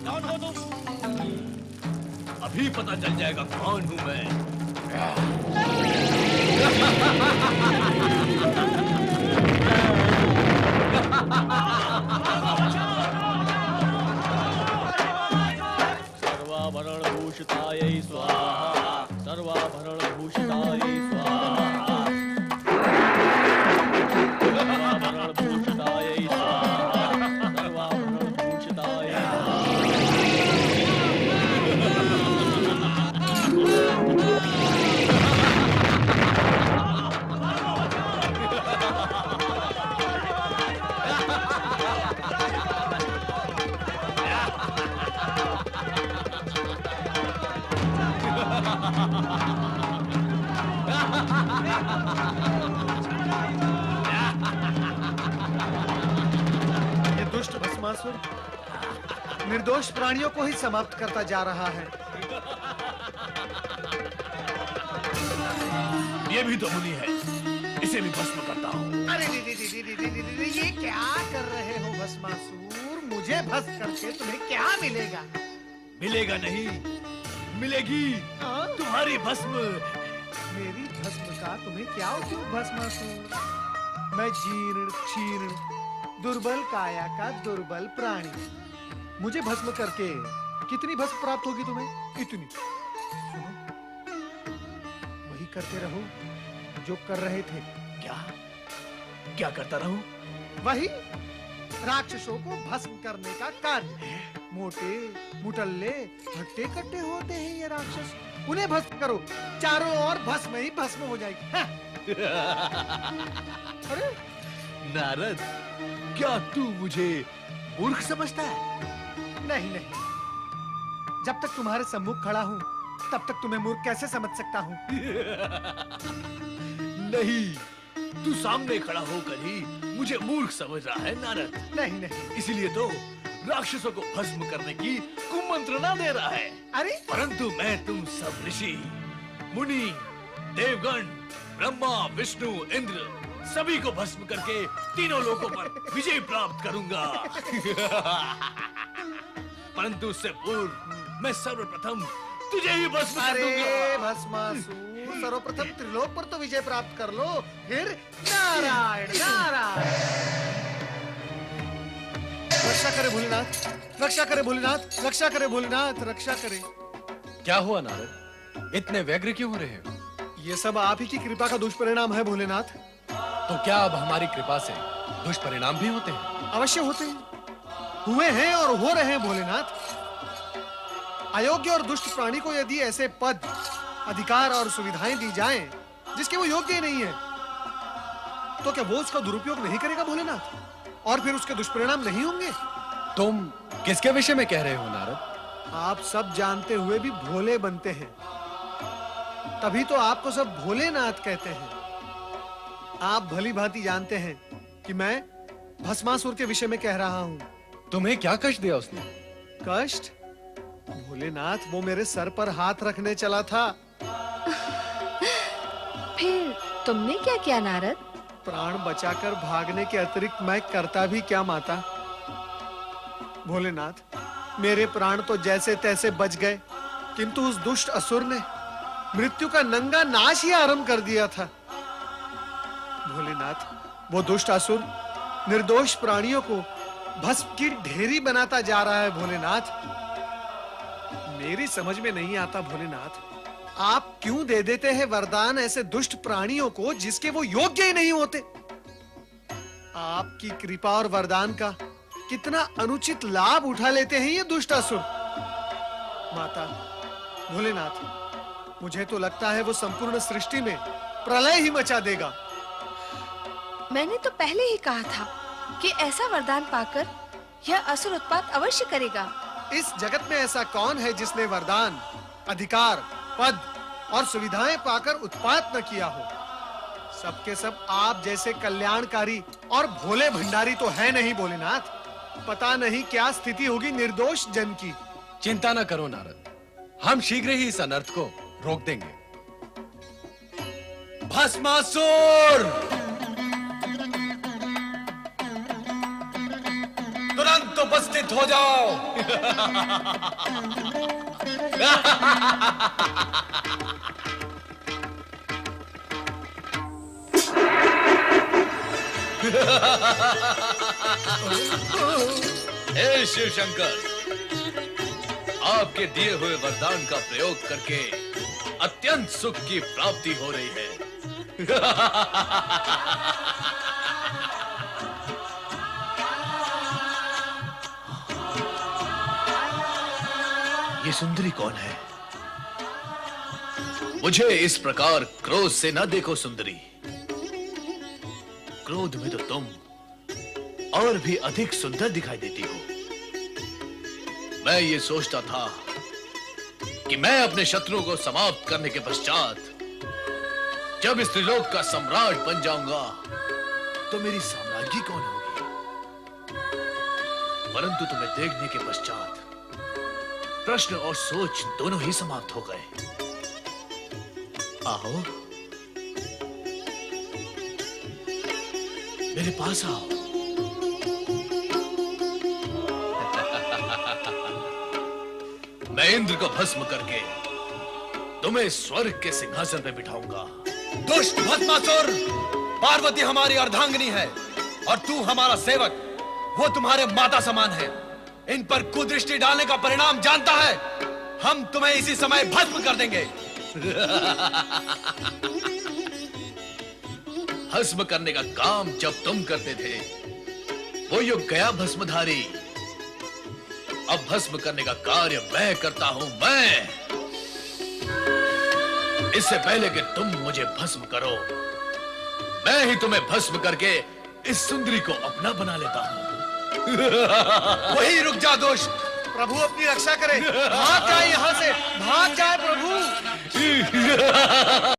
कौन हो तुम? अभी पता चल जाएगा कौन हूं मैं। सर्वाभरण भूषितायै स्वाहा, सर्वाभरण भूषितायै स्वाहा, सर्वाभरण भूषितायै स्वाहा, सर्वाभरण भूषितायै ये दुष्ट भस्मासुर निर्दोष प्राणियों को ही समाप्त करता जा रहा है। ये भी तो मुनि है, इसे भी भस्म करता हूँ। अरे ये क्या कर रहे हो भस्मासुर? मुझे भस्म करके तुम्हें क्या मिलेगा? मिलेगा नहीं, मिलेगी तुम्हारी भस्म। मेरी भस्म का तुम्हें क्या उपयोग भस्मासुर? मैं जीर्ण क्षीर्ण दुर्बल काया का दुर्बल प्राणी, मुझे भस्म करके कितनी भस्म प्राप्त होगी तुम्हें? इतनी। सुनो, वही करते रहो जो कर रहे थे। क्या क्या करता रहूं? वही राक्षसों को भस्म करने का कार्य। मोटे मुटल्ले हट्टे कट्टे होते हैं ये राक्षस, उन्हें भस्म करो, चारों ओर भस्म ही भस्म हो जाएगी। अरे नारद, क्या तू मुझे मूर्ख समझता है? नहीं नहीं, जब तक तुम्हारे सम्मुख खड़ा हूं तब तक तुम्हें मूर्ख कैसे समझ सकता हूं? नहीं, तू सामने खड़ा होकर ही मुझे मूर्ख समझ रहा है नारद। नहीं नहीं, इसीलिए तो राक्षसों को भस्म करने की कुमंत्रणा दे रहा है। अरे परंतु मैं तुम सब ऋषि, मुनि, देवगण, ब्रह्मा, विष्णु, इंद्र सभी को भस्म करके तीनों लोकों पर विजय प्राप्त करूंगा। परंतु उससे पूर्व मैं सर्वप्रथम तुझे ही भस्म कर दूंगा। अरे भस्मासुर, सर्वप्रथम त्रिलोक पर तो विजय प्राप्त कर लो, फिर नारायण नारायण। रक्षा करे भोलेनाथ, रक्षा करे भोलेनाथ, रक्षा करे भोलेनाथ, रक्षा करे। क्या हुआ नारद, इतने व्यग्र क्यों हो रहे हो? ये सब आप ही की कृपा का दुष्परिणाम है भोलेनाथ। तो क्या अब हमारी कृपा से दुष्परिणाम भी होते हैं? अवश्य होते हैं, हुए हैं और हो रहे हैं भोलेनाथ। अयोग्य और दुष्ट प्राणी को यदि ऐसे पद, अधिकार और सुविधाएं दी जाएं जिसके वो योग्य ही नहीं है, तो क्या वो उसका दुरुपयोग नहीं करेगा भोलेनाथ? और फिर उसके दुष्परिणाम नहीं होंगे? तुम किसके विषय में कह रहे हो नारद? आप सब जानते हुए भी भोले बनते हैं, तभी तो आपको सब भोलेनाथ कहते हैं। आप भली भांति जानते हैं कि मैं भस्मासुर के विषय में कह रहा हूं। तुम्हें क्या कष्ट दिया उसने? कष्ट? भोलेनाथ, वो मेरे सर पर हाथ रखने चला था। फिर तुमने क्या किया नारद? प्राण बचाकर भागने के अतिरिक्त मैं करता भी क्या माता? भोलेनाथ, मेरे प्राण तो जैसे तैसे बच गए, किंतु उस दुष्ट असुर ने मृत्यु का नंगा नाच ही आरंभ कर दिया था। भोलेनाथ, वो दुष्ट असुर निर्दोष प्राणियों को भस्म की ढेरी बनाता जा रहा है भोलेनाथ। मेरी समझ में नहीं आता भोलेनाथ, आप क्यों दे देते हैं वरदान ऐसे दुष्ट प्राणियों को जिसके वो योग्य ही नहीं होते? आपकी कृपा और वरदान का कितना अनुचित लाभ उठा लेते हैं ये दुष्ट असुर। माता, भोलेनाथ, मुझे तो लगता है वो संपूर्ण सृष्टि में प्रलय ही मचा देगा। मैंने तो पहले ही कहा था कि ऐसा वरदान पाकर यह असुर उत्पात अवश्य करेगा। इस जगत में ऐसा कौन है जिसने वरदान, अधिकार, पद और सुविधाएं पाकर उत्पात न किया हो? सबके सब आप जैसे कल्याणकारी और भोले भंडारी तो है नहीं भोलेनाथ। पता नहीं क्या स्थिति होगी निर्दोष जन की। चिंता न करो नारद, हम शीघ्र ही इस अनर्थ को रोक देंगे। भस्मासुर, तुरंत तो उपस्थित हो जाओ। हे शिव शंकर, आपके दिए हुए वरदान का प्रयोग करके अत्यंत सुख की प्राप्ति हो रही है। ये सुंदरी कौन है? मुझे इस प्रकार क्रोध से न देखो सुंदरी। क्रोध में तो तुम और भी अधिक सुंदर दिखाई देती हो। मैं ये सोचता था कि मैं अपने शत्रुओं को समाप्त करने के पश्चात जब इस त्रिलोक का सम्राट बन जाऊंगा तो मेरी साम्राज्ञी कौन होगी। परंतु तुम्हें देखने के पश्चात प्रश्न और सोच दोनों ही समाप्त हो गए। आओ, मेरे पास आओ। मैं इंद्र को भस्म करके तुम्हें स्वर्ग के सिंहासन पे बिठाऊंगा। दुष्ट भस्मासुर, पार्वती हमारी अर्धांगिनी है और तू हमारा सेवक। वो तुम्हारे माता समान है। इन पर कुदृष्टि डालने का परिणाम जानता है। हम तुम्हें इसी समय भस्म कर देंगे। भस्म करने का काम जब तुम करते थे वो युग गया भस्मधारी। अब भस्म करने का कार्य मैं करता हूं। मैं, इससे पहले कि तुम मुझे भस्म करो, मैं ही तुम्हें भस्म करके इस सुंदरी को अपना बना लेता हूं। वही रुक जा दुष्ट। प्रभु अपनी रक्षा करे। भाग जाए यहाँ से, भाग जाए प्रभु।